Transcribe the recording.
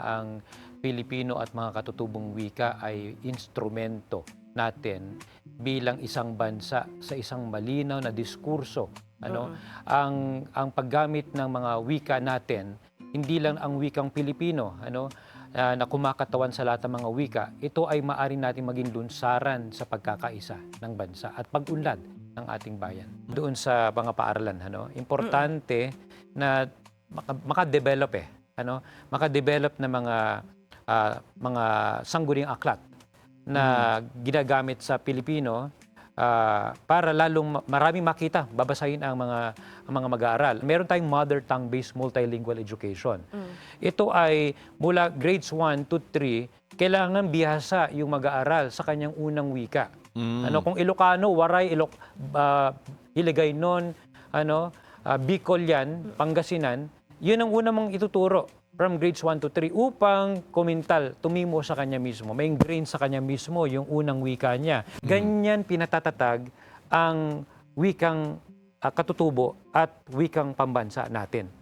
ang Pilipino at mga katutubong wika ay instrumento natin bilang isang bansa sa isang malinaw na diskurso. Ano, ang paggamit ng mga wika natin, hindi lang ang wikang Pilipino, na kumakatawan sa lahat ng mga wika, ito ay maaari natin maging lunsaran sa pagkakaisa ng bansa at pag-unlad ng ating bayan. Doon sa mga paaralan, importante na makadevelop makadevelop na mga sangguniang aklat na ginagamit sa Pilipino para lalong maraming makita, babasahin ang mga mag-aaral. Meron tayong mother tongue-based multilingual education. Ito ay mula grades 1 to 3, kailangan bihasa yung mag-aaral sa kanyang unang wika. Kung Ilocano, Waray, Hiligaynon, Bicol yan, Pangasinan, yun ang unang mong ituturo from grades 1 to 3 upang kumintal, tumimo sa kanya mismo. May ingrain sa kanya mismo yung unang wika niya. Ganyan pinatatatag ang wikang katutubo at wikang pambansa natin.